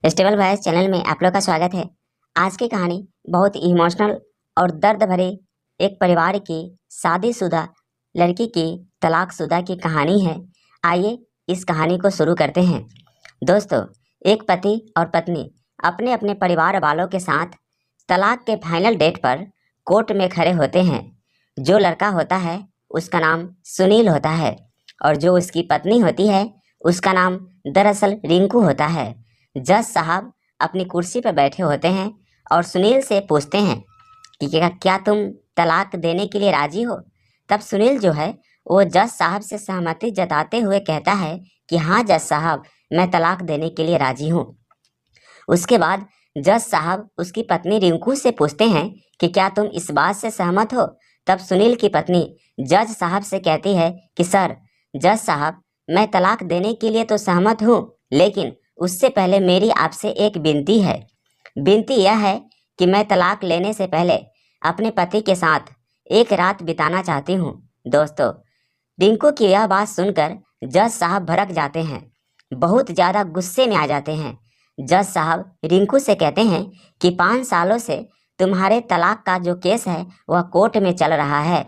Festival voice channel में आप लोग का स्वागत है। आज की कहानी बहुत इमोशनल और दर्द भरे एक परिवार की शादीशुदा लड़की की तलाकशुदा की कहानी है। आइए इस कहानी को शुरू करते हैं। दोस्तों, एक पति और पत्नी अपने अपने परिवार वालों के साथ तलाक के फाइनल डेट पर कोर्ट में खड़े होते हैं। जो लड़का होता है उसका नाम सुनील होता है और जो उसकी पत्नी होती है उसका नाम दरअसल रिंकू होता है। जज साहब अपनी कुर्सी पर बैठे होते हैं और सुनील से पूछते हैं कि क्या तुम तलाक देने के लिए राजी हो। तब सुनील जो है वो जज साहब से सहमति जताते हुए कहता है कि हाँ जज साहब, मैं तलाक देने के लिए राजी हूँ। उसके बाद जज साहब उसकी पत्नी रिंकू से पूछते हैं कि क्या तुम इस बात से सहमत हो। तब सुनील की पत्नी जज साहब से कहती है कि सर, जज साहब, मैं तलाक देने के लिए तो सहमत हूँ, लेकिन उससे पहले मेरी आपसे एक विनती है। विनती यह है कि मैं तलाक लेने से पहले अपने पति के साथ एक रात बिताना चाहती हूँ। दोस्तों, रिंकू की यह बात सुनकर जज साहब भड़क जाते हैं, बहुत ज़्यादा गुस्से में आ जाते हैं। जज साहब रिंकू से कहते हैं कि 5 सालों से तुम्हारे तलाक का जो केस है वह कोर्ट में चल रहा है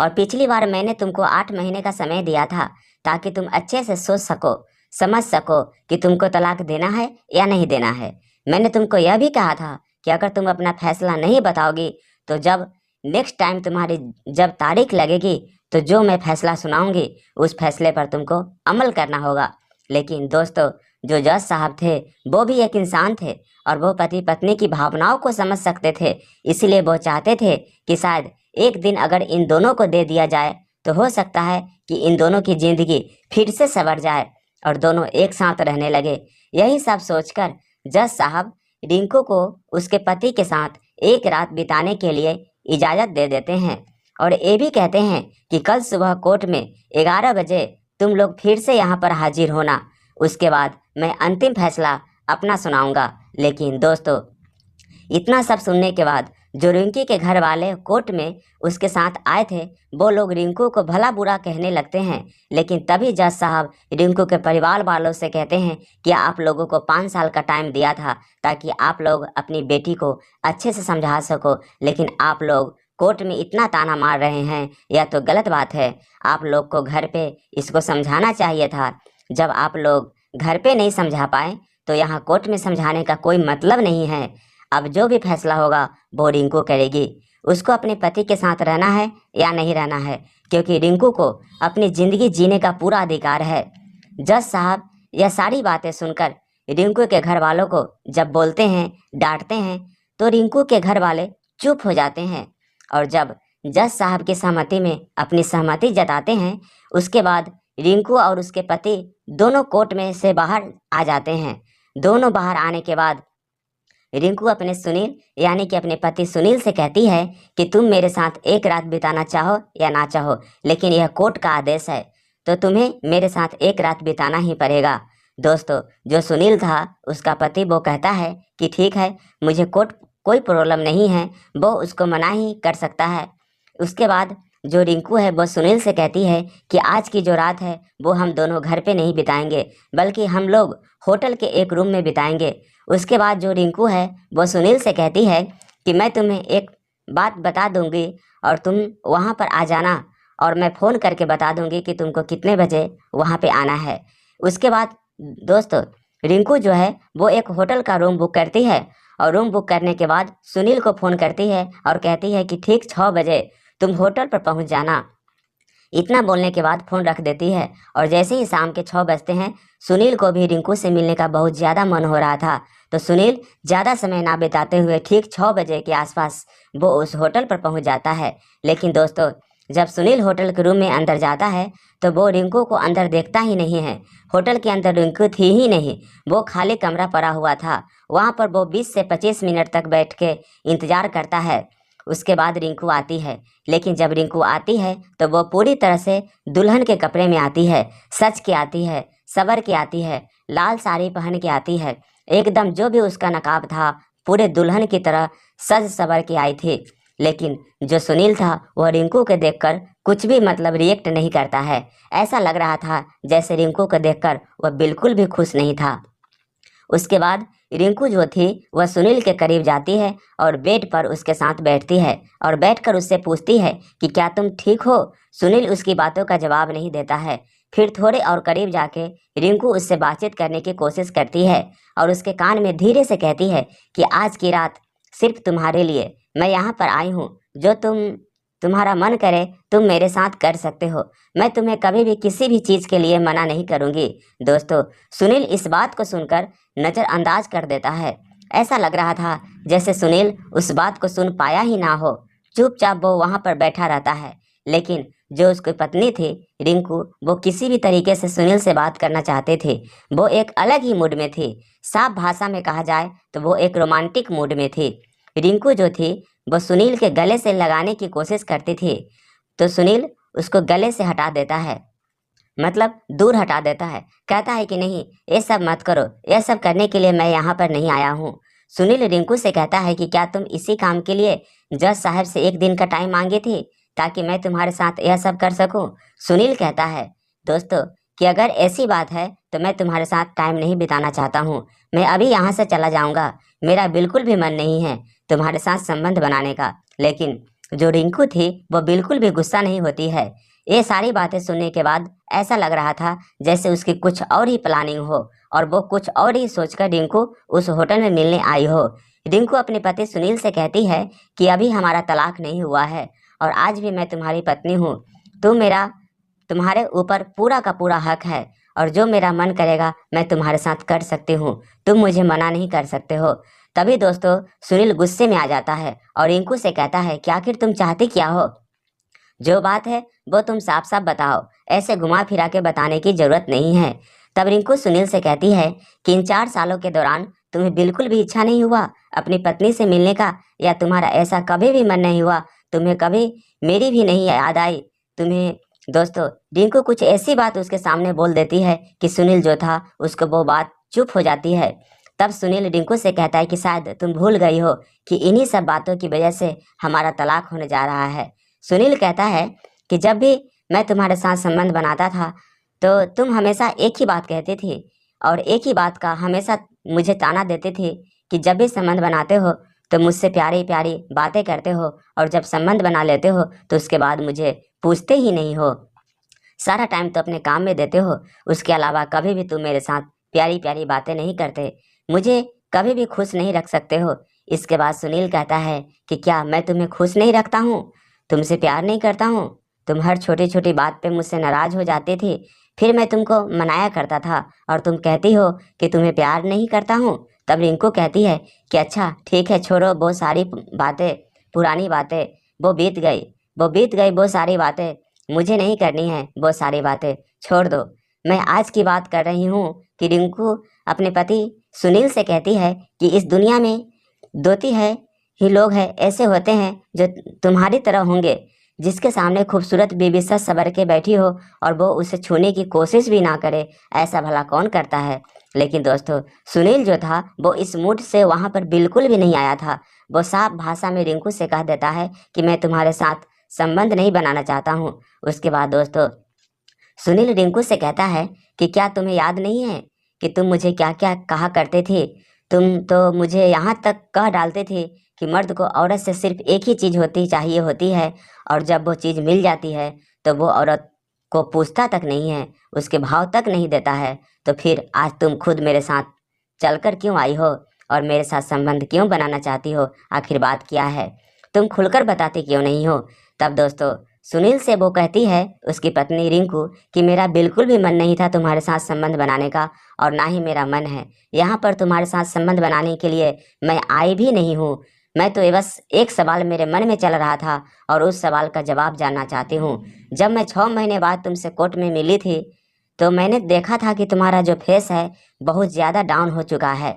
और पिछली बार मैंने तुमको 8 महीने का समय दिया था ताकि तुम अच्छे से सोच सको, समझ सको कि तुमको तलाक देना है या नहीं देना है। मैंने तुमको यह भी कहा था कि अगर तुम अपना फैसला नहीं बताओगी तो जब नेक्स्ट टाइम तुम्हारी जब तारीख लगेगी तो जो मैं फैसला सुनाऊंगी उस फैसले पर तुमको अमल करना होगा। लेकिन दोस्तों, जो जज साहब थे वो भी एक इंसान थे और वो पति पत्नी की भावनाओं को समझ सकते थे। इसलिए वो चाहते थे कि शायद एक दिन अगर इन दोनों को दे दिया जाए तो हो सकता है कि इन दोनों की ज़िंदगी फिर से संवर जाए और दोनों एक साथ रहने लगे। यही सब सोचकर जज साहब रिंकू को उसके पति के साथ एक रात बिताने के लिए इजाज़त दे देते हैं और ये भी कहते हैं कि कल सुबह कोर्ट में 11 बजे तुम लोग फिर से यहाँ पर हाजिर होना। उसके बाद मैं अंतिम फैसला अपना सुनाऊंगा। लेकिन दोस्तों, इतना सब सुनने के बाद जो रिंकी के घर वाले कोर्ट में उसके साथ आए थे वो लोग रिंकू को भला बुरा कहने लगते हैं। लेकिन तभी जज साहब रिंकू के परिवार वालों से कहते हैं कि आप लोगों को 5 साल का टाइम दिया था ताकि आप लोग अपनी बेटी को अच्छे से समझा सको, लेकिन आप लोग कोर्ट में इतना ताना मार रहे हैं, यह तो गलत बात है। आप लोग को घर पे इसको समझाना चाहिए था। जब आप लोग घर पे नहीं समझा पाए तो यहाँ कोर्ट में समझाने का कोई मतलब नहीं है। अब जो भी फैसला होगा वो रिंकू करेगी। उसको अपने पति के साथ रहना है या नहीं रहना है, क्योंकि रिंकू को अपनी ज़िंदगी जीने का पूरा अधिकार है। जज साहब यह सारी बातें सुनकर रिंकू के घर वालों को जब बोलते हैं, डांटते हैं, तो रिंकू के घर वाले चुप हो जाते हैं और जब जज साहब की सहमति में अपनी सहमति जताते हैं उसके बाद रिंकू और उसके पति दोनों कोर्ट में से बाहर आ जाते हैं। दोनों बाहर आने के बाद रिंकू अपने सुनील यानी कि अपने पति सुनील से कहती है कि तुम मेरे साथ एक रात बिताना चाहो या ना चाहो, लेकिन यह कोर्ट का आदेश है तो तुम्हें मेरे साथ एक रात बिताना ही पड़ेगा। दोस्तों, जो सुनील था उसका पति वो कहता है कि ठीक है, मुझे कोई प्रॉब्लम नहीं है, वो उसको मना ही कर सकता है। उसके बाद जो रिंकू है वो सुनील से कहती है कि आज की जो रात है वो हम दोनों घर पे नहीं बिताएंगे, बल्कि हम लोग होटल के एक रूम में बिताएंगे। उसके बाद जो रिंकू है वो सुनील से कहती है कि मैं तुम्हें एक बात बता दूंगी और तुम वहाँ पर आ जाना और मैं फ़ोन करके बता दूंगी कि तुमको कितने बजे वहाँ पे आना है। उसके बाद दोस्तों, रिंकू जो है वो एक होटल का रूम बुक करती है और रूम बुक करने के बाद सुनील को फ़ोन करती है और कहती है कि ठीक 6 बजे तुम होटल पर पहुँच जाना। इतना बोलने के बाद फ़ोन रख देती है और जैसे ही शाम के 6 बजते हैं सुनील को भी रिंकू से मिलने का बहुत ज़्यादा मन हो रहा था। तो सुनील ज़्यादा समय ना बिताते हुए ठीक 6 बजे के आसपास वो उस होटल पर पहुंच जाता है। लेकिन दोस्तों, जब सुनील होटल के रूम में अंदर जाता है तो वो रिंकू को अंदर देखता ही नहीं है। होटल के अंदर रिंकू थी ही नहीं, वो खाली कमरा पड़ा हुआ था। वहाँ पर वो 20 से 25 मिनट तक बैठ के इंतज़ार करता है। उसके बाद रिंकू आती है, लेकिन जब रिंकू आती है तो वो पूरी तरह से दुल्हन के कपड़े में आती है, सज के आती है, सवर के आती है, लाल साड़ी पहन के आती है। एकदम जो भी उसका नकाब था पूरे दुल्हन की तरह सज सवर के आई थी। लेकिन जो सुनील था वह रिंकू को देखकर कुछ भी मतलब रिएक्ट नहीं करता है। ऐसा लग रहा था जैसे रिंकू को देखकर वह बिल्कुल भी खुश नहीं था। उसके बाद रिंकू जो थी वह सुनील के करीब जाती है और बेड पर उसके साथ बैठती है और बैठकर उससे पूछती है कि क्या तुम ठीक हो। सुनील उसकी बातों का जवाब नहीं देता है। फिर थोड़े और करीब जाके रिंकू उससे बातचीत करने की कोशिश करती है और उसके कान में धीरे से कहती है कि आज की रात सिर्फ तुम्हारे लिए मैं यहाँ पर आई हूँ। जो तुम्हारा मन करे तुम मेरे साथ कर सकते हो। मैं तुम्हें कभी भी किसी भी चीज़ के लिए मना नहीं करूँगी। दोस्तों, सुनील इस बात को सुनकर नज़रअंदाज कर देता है। ऐसा लग रहा था जैसे सुनील उस बात को सुन पाया ही ना हो। चुपचाप वो वहाँ पर बैठा रहता है। लेकिन जो उसकी पत्नी थी रिंकू, वो किसी भी तरीके से सुनील से बात करना चाहते थे। वो एक अलग ही मूड में थी। साफ भाषा में कहा जाए तो वो एक रोमांटिक मूड में थी। रिंकू जो थी वो सुनील के गले से लगाने की कोशिश करती थी, तो सुनील उसको गले से हटा देता है, मतलब दूर हटा देता है। कहता है कि नहीं, ये सब मत करो, ये सब करने के लिए मैं यहाँ पर नहीं आया हूँ। सुनील रिंकू से कहता है कि क्या तुम इसी काम के लिए जज साहब से एक दिन का टाइम मांगी थी ताकि मैं तुम्हारे साथ यह सब कर सकूं। सुनील कहता है दोस्तों कि अगर ऐसी बात है तो मैं तुम्हारे साथ टाइम नहीं बिताना चाहता हूँ। मैं अभी यहाँ से चला जाऊँगा। मेरा बिल्कुल भी मन नहीं है तुम्हारे साथ संबंध बनाने का। लेकिन जो रिंकू थी वो बिल्कुल भी गुस्सा नहीं होती है। ये सारी बातें सुनने के बाद ऐसा लग रहा था जैसे उसकी कुछ और ही प्लानिंग हो और वो कुछ और ही सोचकर रिंकू उस होटल में मिलने आई हो। रिंकू अपने पति सुनील से कहती है कि अभी हमारा तलाक नहीं हुआ है और आज भी मैं तुम्हारी पत्नी हूँ। तुम्हारे ऊपर पूरा का पूरा हक है और जो मेरा मन करेगा मैं तुम्हारे साथ कर सकती हूँ। तुम मुझे मना नहीं कर सकते हो। तभी दोस्तों सुनील गुस्से में आ जाता है और रिंकू से कहता है कि आखिर तुम चाहती क्या हो? जो बात है वो तुम साफ साफ बताओ, ऐसे घुमा फिरा के बताने की जरूरत नहीं है। तब रिंकू सुनील से कहती है कि इन 4 सालों के दौरान तुम्हें बिल्कुल भी इच्छा नहीं हुआ अपनी पत्नी से मिलने का, या तुम्हारा ऐसा कभी भी मन नहीं हुआ, तुम्हें कभी मेरी भी नहीं याद आई तुम्हें? दोस्तों, रिंकू कुछ ऐसी बात उसके सामने बोल देती है कि सुनील जो था उसको वो बात चुप हो जाती है। तब सुनील रिंकू से कहता है कि शायद तुम भूल गई हो कि इन्हीं सब बातों की वजह से हमारा तलाक होने जा रहा है। सुनील कहता है कि जब भी मैं तुम्हारे साथ संबंध बनाता था तो तुम हमेशा एक ही बात कहती थी और एक ही बात का हमेशा मुझे ताना देते थे कि जब भी संबंध बनाते हो तो मुझसे प्यारी प्यारी बातें करते हो और जब संबंध बना लेते हो तो उसके बाद मुझे पूछते ही नहीं हो। सारा टाइम तो अपने काम में देते हो, उसके अलावा कभी भी तुम मेरे साथ प्यारी प्यारी बातें नहीं करते, मुझे कभी भी खुश नहीं रख सकते हो। इसके बाद सुनील कहता है कि क्या मैं तुम्हें खुश नहीं रखता हूँ? तुमसे प्यार नहीं करता हूँ? तुम हर छोटी छोटी बात पे मुझसे नाराज हो जाती थी, फिर मैं तुमको मनाया करता था और तुम कहती हो कि तुम्हें प्यार नहीं करता हूँ। तब रिंकू कहती है कि अच्छा ठीक है, छोड़ो वो सारी बातें, पुरानी बातें, वो बीत गई वो सारी बातें, मुझे नहीं करनी है वो सारी बातें, छोड़ दो। मैं आज की बात कर रही हूँ कि रिंकू अपने पति सुनील से कहती है कि इस दुनिया में दोती है ही लोग हैं ऐसे होते हैं जो तुम्हारी तरह होंगे, जिसके सामने खूबसूरत बीबी सच सबर के बैठी हो और वो उसे छूने की कोशिश भी ना करे, ऐसा भला कौन करता है? लेकिन दोस्तों, सुनील जो था वो इस मूड से वहाँ पर बिल्कुल भी नहीं आया था। वो साफ भाषा में रिंकू से कह देता है कि मैं तुम्हारे साथ संबंध नहीं बनाना चाहता हूँ। उसके बाद दोस्तों सुनील रिंकू से कहता है कि क्या तुम्हें याद नहीं है कि तुम मुझे क्या क्या कहा करते थे? तुम तो मुझे यहाँ तक कह डालते थे कि मर्द को औरत से सिर्फ एक ही चीज़ होती है और जब वो चीज़ मिल जाती है तो वो औरत को पूछता तक नहीं है, उसके भाव तक नहीं देता है। तो फिर आज तुम खुद मेरे साथ चलकर क्यों आई हो और मेरे साथ संबंध क्यों बनाना चाहती हो? आखिर बात क्या है? तुम खुलकर बताती क्यों नहीं हो? तब दोस्तों सुनील से वो कहती है उसकी पत्नी रिंकू कि मेरा बिल्कुल भी मन नहीं था तुम्हारे साथ संबंध बनाने का और ना ही मेरा मन है यहाँ पर तुम्हारे साथ संबंध बनाने के लिए। मैं आई भी नहीं हूँ। मैं तो ये बस एक सवाल मेरे मन में चल रहा था और उस सवाल का जवाब जानना चाहती हूँ। जब मैं 6 महीने बाद तुमसे कोर्ट में मिली थी तो मैंने देखा था कि तुम्हारा जो फेस है बहुत ज़्यादा डाउन हो चुका है।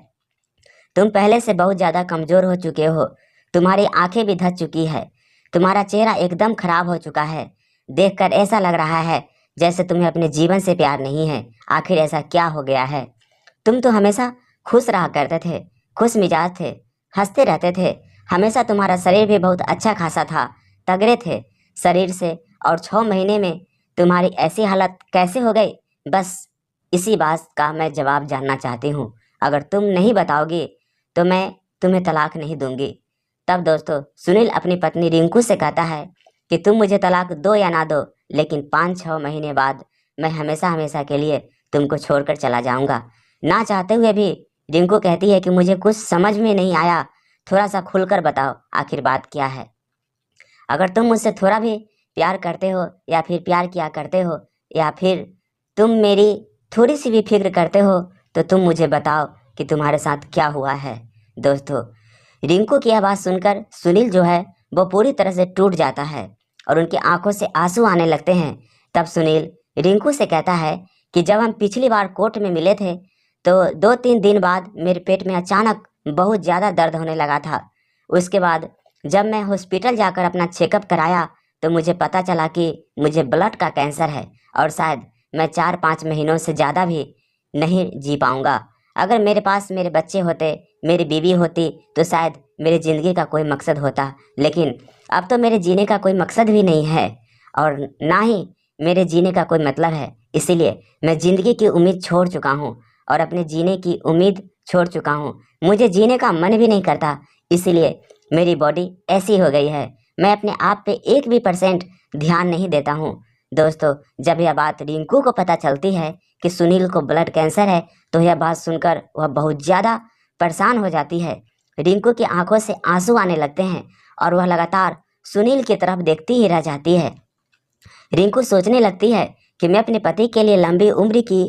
तुम पहले से बहुत ज़्यादा कमज़ोर हो चुके हो। तुम्हारी आंखें भी धस चुकी है। तुम्हारा चेहरा एकदम खराब हो चुका है। देखकर ऐसा लग रहा है जैसे तुम्हें अपने जीवन से प्यार नहीं है। आखिर ऐसा क्या हो गया है? तुम तो हमेशा खुश रहा करते थे, खुश मिजाज थे, हंसते रहते थे। हमेशा तुम्हारा शरीर भी बहुत अच्छा खासा था, तगड़े थे शरीर से, और 6 महीने में तुम्हारी ऐसी हालत कैसे हो गई? बस इसी बात का मैं जवाब जानना चाहती हूँ। अगर तुम नहीं बताओगी तो मैं तुम्हें तलाक नहीं दूंगी। तब दोस्तों सुनील अपनी पत्नी रिंकू से कहता है कि तुम मुझे तलाक दो या ना दो, लेकिन 5-6 महीने बाद मैं हमेशा हमेशा के लिए तुमको छोड़कर चला जाऊंगा। ना चाहते हुए भी रिंकू कहती है कि मुझे कुछ समझ में नहीं आया, थोड़ा सा खुलकर बताओ आखिर बात क्या है। अगर तुम मुझसे थोड़ा भी प्यार करते हो या फिर प्यार किया करते हो या फिर तुम मेरी थोड़ी सी भी फिक्र करते हो तो तुम मुझे बताओ कि तुम्हारे साथ क्या हुआ है। दोस्तों रिंकू की आवाज़ सुनकर सुनील जो है वो पूरी तरह से टूट जाता है और उनकी आंखों से आंसू आने लगते हैं। तब सुनील रिंकू से कहता है कि जब हम पिछली बार कोर्ट में मिले थे तो 2-3 दिन बाद मेरे पेट में अचानक बहुत ज़्यादा दर्द होने लगा था। उसके बाद जब मैं हॉस्पिटल जाकर अपना चेकअप कराया तो मुझे पता चला कि मुझे ब्लड का कैंसर है और शायद मैं 4-5 महीनों से ज़्यादा भी नहीं जी पाऊँगा। अगर मेरे पास मेरे बच्चे होते, मेरी बीवी होती तो शायद मेरी ज़िंदगी का कोई मकसद होता, लेकिन अब तो मेरे जीने का कोई मकसद भी नहीं है और ना ही मेरे जीने का कोई मतलब है। इसीलिए मैं ज़िंदगी की उम्मीद छोड़ चुका हूँ और अपने जीने की उम्मीद छोड़ चुका हूँ। मुझे जीने का मन भी नहीं करता, इसीलिए मेरी बॉडी ऐसी हो गई है। मैं अपने आप पे 1% भी ध्यान नहीं देता हूँ। दोस्तों जब यह बात रिंकू को पता चलती है कि सुनील को ब्लड कैंसर है तो यह बात सुनकर वह बहुत ज़्यादा परेशान हो जाती है। रिंकू की आंखों से आंसू आने लगते हैं और वह लगातार सुनील की तरफ देखती ही रह जाती है। रिंकू सोचने लगती है कि मैं अपने पति के लिए लंबी उम्र की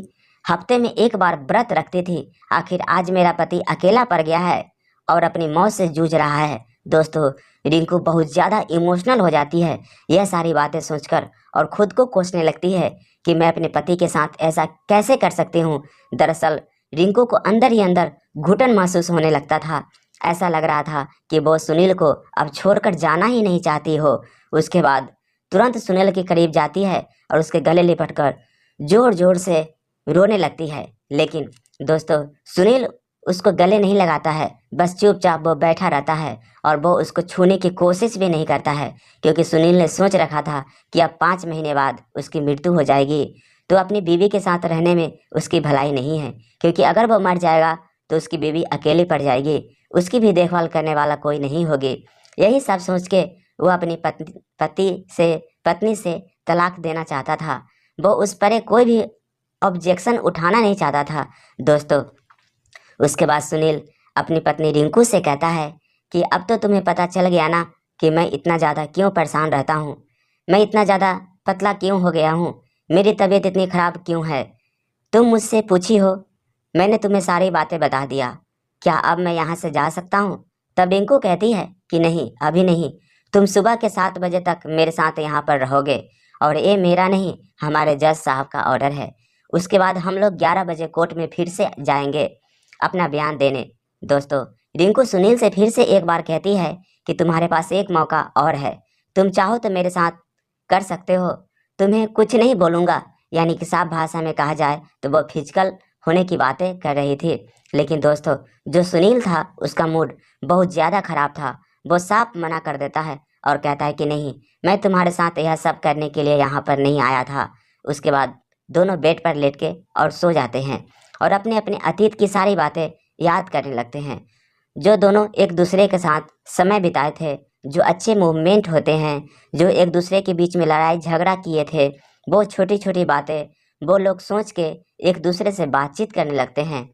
हफ्ते में एक बार व्रत रखती थी, आखिर आज मेरा पति अकेला पड़ गया है और अपनी मौत से जूझ रहा है। दोस्तों रिंकू बहुत ज़्यादा इमोशनल हो जाती है यह सारी बातें सोचकर और खुद को कोसने लगती है कि मैं अपने पति के साथ ऐसा कैसे कर सकती हूँ। दरअसल रिंकू को अंदर ही अंदर घुटन महसूस होने लगता था। ऐसा लग रहा था कि वो सुनील को अब छोड़कर जाना ही नहीं चाहती हो। उसके बाद तुरंत सुनील के करीब जाती है और उसके गले लिपटकर जोर जोर से रोने लगती है। लेकिन दोस्तों सुनील उसको गले नहीं लगाता है, बस चुपचाप वो बैठा रहता है और वो उसको छूने की कोशिश भी नहीं करता है, क्योंकि सुनील ने सोच रखा था कि अब 5 महीने बाद उसकी मृत्यु हो जाएगी तो अपनी बीवी के साथ रहने में उसकी भलाई नहीं है, क्योंकि अगर वो मर जाएगा तो उसकी बीवी अकेली पड़ जाएगी, उसकी भी देखभाल करने वाला कोई नहीं होगी। यही सब सोच के वो अपनी पत्नी से तलाक देना चाहता था। वो उस पर कोई भी ऑब्जेक्शन उठाना नहीं चाहता था। दोस्तों उसके बाद सुनील अपनी पत्नी रिंकू से कहता है कि अब तो तुम्हें पता चल गया ना कि मैं इतना ज़्यादा क्यों परेशान रहता हूँ, मैं इतना ज़्यादा पतला क्यों हो गया हूँ, मेरी तबीयत इतनी ख़राब क्यों है। तुम मुझसे पूछी हो, मैंने तुम्हें सारी बातें बता दिया, क्या अब मैं यहाँ से जा सकता हूँ। तब रिंकू कहती है कि नहीं, अभी नहीं, तुम सुबह के 7 बजे तक मेरे साथ यहाँ पर रहोगे और ये मेरा नहीं, हमारे जज साहब का ऑर्डर है। उसके बाद हम लोग 11 बजे कोर्ट में फिर से जाएंगे अपना बयान देने। दोस्तों रिंकू सुनील से फिर से एक बार कहती है कि तुम्हारे पास एक मौका और है, तुम चाहो तो मेरे साथ कर सकते हो, तुम्हें कुछ नहीं बोलूँगा। यानी कि साफ भाषा में कहा जाए तो वो फिजिकल होने की बातें कर रही थी। लेकिन दोस्तों जो सुनील था उसका मूड बहुत ज़्यादा ख़राब था। वो साफ मना कर देता है और कहता है कि नहीं, मैं तुम्हारे साथ यह सब करने के लिए यहाँ पर नहीं आया था। उसके बाद दोनों बेड पर लेट के और सो जाते हैं और अपने अपने अतीत की सारी बातें याद करने लगते हैं, जो दोनों एक दूसरे के साथ समय बिताए थे, जो अच्छे मूवमेंट होते हैं, जो एक दूसरे के बीच में लड़ाई झगड़ा किए थे, वो छोटी छोटी बातें वो लोग सोच के एक दूसरे से बातचीत करने लगते हैं।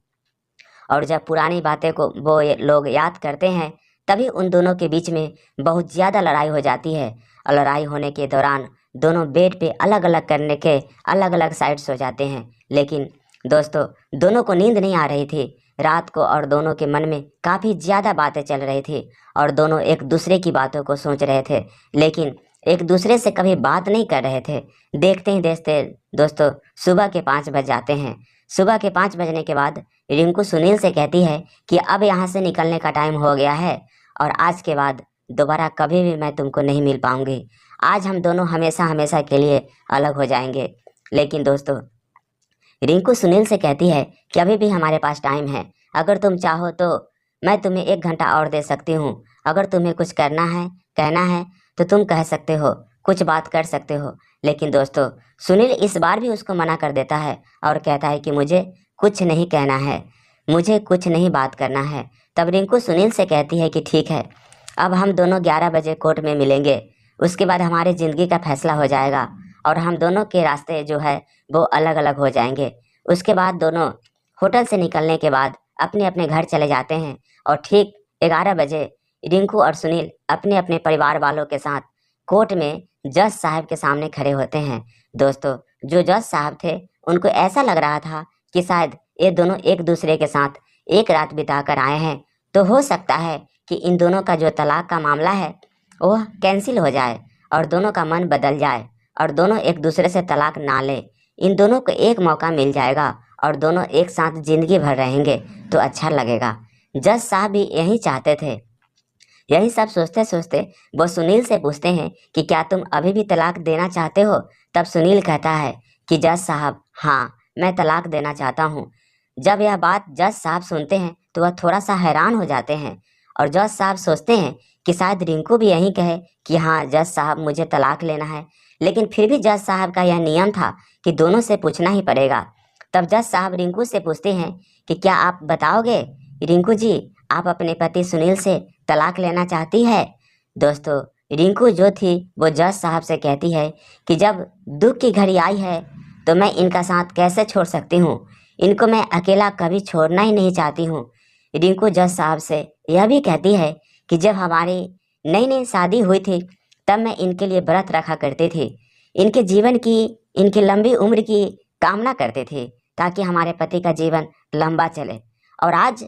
और जब पुरानी बातें को वो लोग याद करते हैं तभी उन दोनों के बीच में बहुत ज़्यादा लड़ाई हो जाती है और लड़ाई होने के दौरान दोनों बेड पे अलग अलग करने के अलग अलग साइड्स हो जाते हैं। लेकिन दोस्तों दोनों को नींद नहीं आ रही थी रात को और दोनों के मन में काफ़ी ज़्यादा बातें चल रही थी और दोनों एक दूसरे की बातों को सोच रहे थे, लेकिन एक दूसरे से कभी बात नहीं कर रहे थे। देखते ही देखते दोस्तों सुबह के 5 बज जाते हैं। सुबह के 5 बजने के बाद रिंकू सुनील से कहती है कि अब यहाँ से निकलने का टाइम हो गया है और आज के बाद दोबारा कभी भी मैं तुमको नहीं मिल पाऊँगी। आज हम दोनों हमेशा हमेशा के लिए अलग हो जाएंगे। लेकिन दोस्तों रिंकू सुनील से कहती है कि अभी भी हमारे पास टाइम है, अगर तुम चाहो तो मैं तुम्हें 1 घंटा और दे सकती हूँ। अगर तुम्हें कुछ करना है कहना है तो तुम कह सकते हो, कुछ बात कर सकते हो। लेकिन दोस्तों सुनील इस बार भी उसको मना कर देता है और कहता है कि मुझे कुछ नहीं कहना है, मुझे कुछ नहीं बात करना है। तब रिंकू सुनील से कहती है कि ठीक है, अब हम दोनों 11 बजे कोर्ट में मिलेंगे। उसके बाद हमारी ज़िंदगी का फैसला हो जाएगा और हम दोनों के रास्ते जो है वो अलग अलग हो जाएंगे। उसके बाद दोनों होटल से निकलने के बाद अपने अपने घर चले जाते हैं और ठीक 11 बजे रिंकू और सुनील अपने अपने परिवार वालों के साथ कोर्ट में जज साहब के सामने खड़े होते हैं। दोस्तों, जो जज साहब थे उनको ऐसा लग रहा था कि शायद ये दोनों एक दूसरे के साथ एक रात बिता कर आए हैं, तो हो सकता है कि इन दोनों का जो तलाक का मामला है वह कैंसिल हो जाए और दोनों का मन बदल जाए और दोनों एक दूसरे से तलाक ना ले। इन दोनों को एक मौका मिल जाएगा और दोनों एक साथ ज़िंदगी भर रहेंगे तो अच्छा लगेगा। जज साहब भी यही चाहते थे। यही सब सोचते सोचते वो सुनील से पूछते हैं कि क्या तुम अभी भी तलाक देना चाहते हो। तब सुनील कहता है कि जज साहब, हाँ, मैं तलाक देना चाहता हूँ। जब यह बात जज साहब सुनते हैं तो वह थोड़ा सा हैरान हो जाते हैं और जज साहब सोचते हैं कि शायद रिंकू भी यही कहे कि हाँ जज साहब, मुझे तलाक लेना है। लेकिन फिर भी जज साहब का यह नियम था कि दोनों से पूछना ही पड़ेगा। तब जज साहब रिंकू से पूछते हैं कि क्या आप बताओगे रिंकू जी, आप अपने पति सुनील से तलाक लेना चाहती है। दोस्तों, रिंकू जो थी वो जज साहब से कहती है कि जब दुख की घड़ी आई है तो मैं इनका साथ कैसे छोड़ सकती हूँ। इनको मैं अकेला कभी छोड़ना ही नहीं चाहती हूँ। रिंकू जज साहब से यह भी कहती है कि जब हमारी नई नई शादी हुई थी तब मैं इनके लिए व्रत रखा करती थी। इनके जीवन की, इनकी लंबी उम्र की कामना करते थे ताकि हमारे पति का जीवन लंबा चले। और आज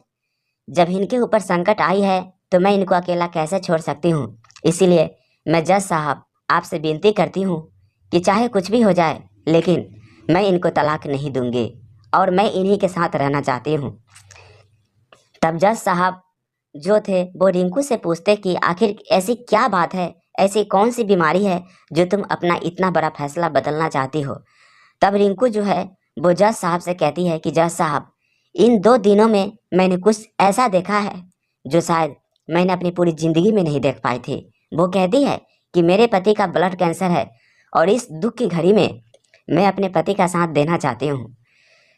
जब इनके ऊपर संकट आई है तो मैं इनको अकेला कैसे छोड़ सकती हूँ। इसीलिए मैं जज साहब आपसे विनती करती हूँ कि चाहे कुछ भी हो जाए लेकिन मैं इनको तलाक नहीं दूंगी और मैं इन्हीं के साथ रहना चाहती हूँ। तब जज साहब जो थे वो रिंकू से पूछते कि आखिर ऐसी क्या बात है, ऐसी कौन सी बीमारी है जो तुम अपना इतना बड़ा फैसला बदलना चाहती हो। तब रिंकू जो है वो जज साहब से कहती है कि जज साहब, इन 2 दिनों में मैंने कुछ ऐसा देखा है जो शायद मैंने अपनी पूरी ज़िंदगी में नहीं देख पाई थी। वो कहती है कि मेरे पति का ब्लड कैंसर है और इस दुख की घड़ी में मैं अपने पति का साथ देना चाहती हूँ।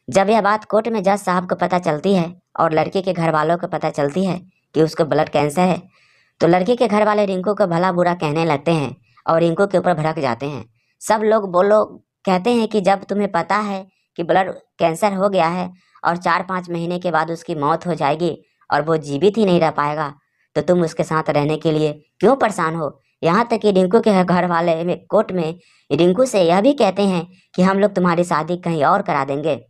जब यह बात कोर्ट में जज साहब को पता चलती है और लड़के के घर वालों को पता चलती है कि उसको ब्लड कैंसर है, तो लड़के के घर वाले रिंकू को भला बुरा कहने लगते हैं और रिंकू के ऊपर भड़क जाते हैं। सब लोग बोलो कहते हैं कि जब तुम्हें पता है कि ब्लड कैंसर हो गया है और 4-5 महीने के बाद उसकी मौत हो जाएगी और वो जीवित ही नहीं रह पाएगा, तो तुम उसके साथ रहने के लिए क्यों परेशान हो। यहाँ तक कि रिंकू के घर वाले में कोर्ट में रिंकू से यह भी कहते हैं कि हम लोग तुम्हारी शादी कहीं और करा देंगे,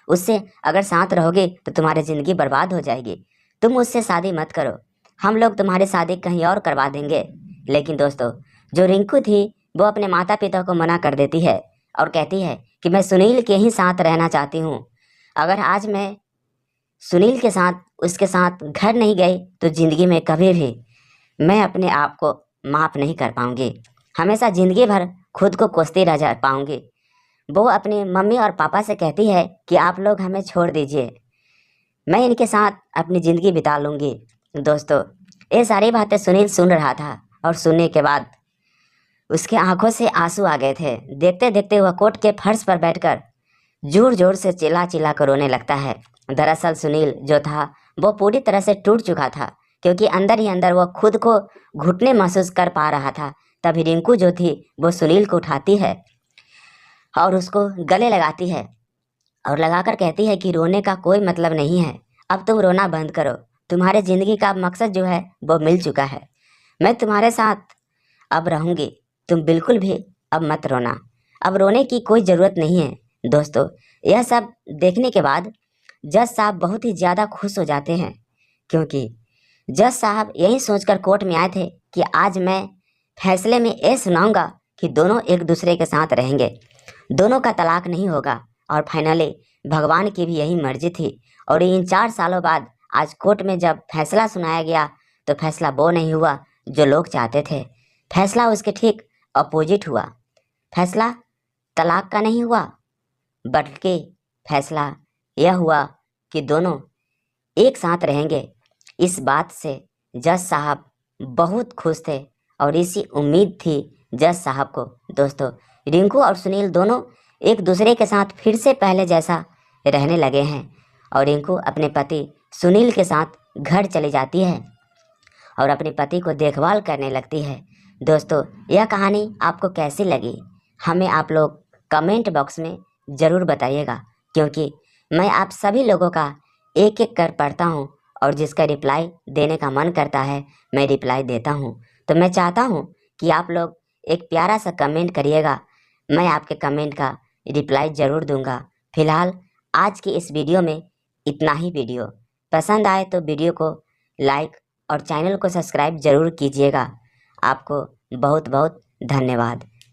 उससे अगर साथ रहोगे तो तुम्हारी ज़िंदगी बर्बाद हो जाएगी, तुम उससे शादी मत करो, हम लोग तुम्हारी शादी कहीं और करवा देंगे। लेकिन दोस्तों, जो रिंकू थी वो अपने माता पिता को मना कर देती है और कहती है कि मैं सुनील के ही साथ रहना चाहती हूँ। अगर आज मैं सुनील के साथ उसके साथ घर नहीं गई तो ज़िंदगी में कभी भी मैं अपने आप को माफ़ नहीं कर पाऊँगी, हमेशा ज़िंदगी भर खुद को कोसती रह जा पाऊँगी। वो अपनी मम्मी और पापा से कहती है कि आप लोग हमें छोड़ दीजिए, मैं इनके साथ अपनी ज़िंदगी बिता लूँगी। दोस्तों, ये सारी बातें सुनील सुन रहा था और सुनने के बाद उसके आंखों से आंसू आ गए थे। देखते देखते वह कोर्ट के फर्श पर बैठकर जोर जोर से चिल्ला चिल्ला कर रोने लगता है। दरअसल सुनील जो था वो पूरी तरह से टूट चुका था क्योंकि अंदर ही अंदर वो खुद को घुटने महसूस कर पा रहा था। तभी रिंकू जो थी वो सुनील को उठाती है और उसको गले लगाती है और लगाकर कहती है कि रोने का कोई मतलब नहीं है, अब तुम रोना बंद करो, तुम्हारे ज़िंदगी का मकसद जो है वो मिल चुका है, मैं तुम्हारे साथ अब रहूँगी, तुम बिल्कुल भी अब मत रोना, अब रोने की कोई ज़रूरत नहीं है। दोस्तों, यह सब देखने के बाद जज साहब बहुत ही ज़्यादा खुश हो जाते हैं क्योंकि जज साहब यही सोचकर कोर्ट में आए थे कि आज मैं फैसले में ये सुनाऊंगा कि दोनों एक दूसरे के साथ रहेंगे, दोनों का तलाक नहीं होगा। और फाइनली भगवान की भी यही मर्जी थी और इन 4 सालों बाद आज कोर्ट में जब फैसला सुनाया गया तो फैसला वो नहीं हुआ जो लोग चाहते थे, फैसला उसके ठीक अपोजिट हुआ। फैसला तलाक का नहीं हुआ बल्कि फैसला यह हुआ कि दोनों एक साथ रहेंगे। इस बात से जज साहब बहुत खुश थे और इसी उम्मीद थी जज साहब को। दोस्तों, रिंकू और सुनील दोनों एक दूसरे के साथ फिर से पहले जैसा रहने लगे हैं और रिंकू अपने पति सुनील के साथ घर चली जाती है और अपने पति को देखभाल करने लगती है। दोस्तों, यह कहानी आपको कैसी लगी हमें आप लोग कमेंट बॉक्स में ज़रूर बताइएगा, क्योंकि मैं आप सभी लोगों का एक एक कर पढ़ता हूँ और जिसका रिप्लाई देने का मन करता है मैं रिप्लाई देता हूँ। तो मैं चाहता हूँ कि आप लोग एक प्यारा सा कमेंट करिएगा, मैं आपके कमेंट का रिप्लाई ज़रूर दूंगा। फिलहाल आज की इस वीडियो में इतना ही। वीडियो पसंद आए तो वीडियो को लाइक और चैनल को सब्सक्राइब ज़रूर कीजिएगा। आपको बहुत बहुत धन्यवाद।